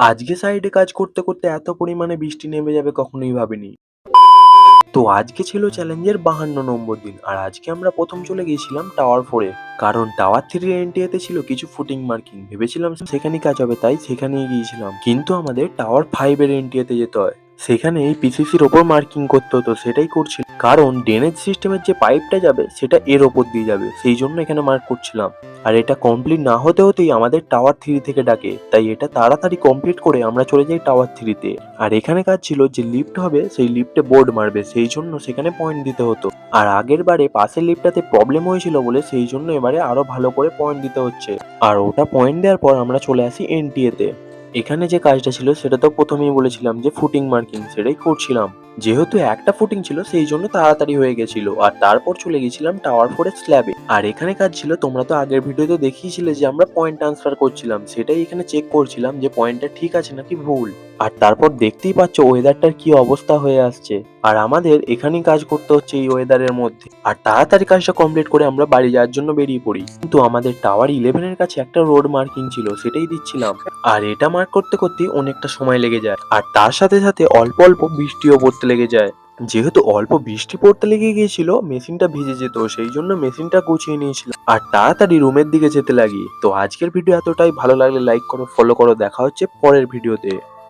আজকে সাইডে কাজ করতে করতে এত পরিমাণে বৃষ্টি নেমে যাবে কখনোই ভাবিনি। তো আজকে ছিল চ্যালেঞ্জের 52 নম্বর দিন, আর আজকে আমরা প্রথম চলে গিয়েছিলাম টাওয়ার 4 এ। কারণ টাওয়ার 3 এর এনটিএতে ছিল কিছু ফুটিং মার্কিং, ভেবেছিলাম সেখানেই কাজ হবে, তাই সেখানেই গিয়েছিলাম। কিন্তু আমাদের টাওয়ার 5 এর এনটিএতে যেতে হয়। সেখানে এই পিসিসির ওপর মার্কিং করতে হতো, সেটাই করছিল। কারণ ড্রেনেজ সিস্টেমের যে পাইপটা যাবে সেটা এর ওপর দিয়ে যাবে, সেই জন্য এখানে মার্ক করছিলাম। আর এটা কমপ্লিট না হতে হতেই আমাদের টাওয়ার 3 থেকে ডাকে, তাই এটা তাড়াতাড়ি কমপ্লিট করে আমরা চলে যাই টাওয়ার 3 তে। আর এখানে কাজ ছিল যে লিফট হবে, সেই লিফটে বোর্ড মারবে, সেই জন্য সেখানে পয়েন্ট দিতে হতো। আর আগের বারে পাশের লিফটটাতে প্রবলেম হয়েছিল বলে সেই জন্য এবারে আরো ভালো করে পয়েন্ট দিতে হচ্ছে। আর ওটা পয়েন্ট দেওয়ার পর আমরা চলে আসি এনটিএ তে। এখানে যে কাজটা ছিল সেটা তো প্রথমেই বলেছিলাম যে ফুটিং মার্কিং, সেটাই করছিলাম। যেহেতু একটা ফুটিং ছিল সেই জন্য তাড়াতাড়ি হয়ে গেছিল। আর তারপর চলে গেছিলাম টাওয়ার 4 এর স্ল্যাবে। আর এখানে কাজ ছিল, তোমরা তো আগের ভিডিওতে দেখিয়েছিলে যে আমরা পয়েন্ট ট্রান্সফার করছিলাম, সেটাই এখানে চেক করছিলাম যে পয়েন্টটা ঠিক আছে নাকি ভুল। আর তারপর দেখতেই পাচ্ছ ওয়েদারটার কি অবস্থা হয়ে আসছে। আর আমাদের এখানেই কাজ করতে হচ্ছে এই ওয়েদারের মধ্যে। আর তাড়াতাড়ি কাজটা কমপ্লিট করে আমরা বাড়ি যাওয়ার জন্য বেরিয়ে পড়ি। কিন্তু আমাদের টাওয়ার 11 এর কাছে একটা রোড মার্কিং ছিল, সেটাই দিচ্ছিলাম। আর এটা মার্ক করতে করতে অনেকটা সময় লেগে যায়। আর তার সাথে সাথে অল্প অল্প বৃষ্টিও পড়তে লেগে যায়। যেহেতু অল্প বৃষ্টি পড়তে লেগে গিয়েছিল, মেশিনটা ভিজে যেত, সেই জন্য মেশিনটা গুছিয়ে নিয়েছিলাম আর তাড়াতাড়ি রুমের দিকে যেতে লাগি। তো আজকের ভিডিও এতটাই, ভালো লাগলে লাইক করো, ফলো করো, দেখা হচ্ছে পরের ভিডিওতে।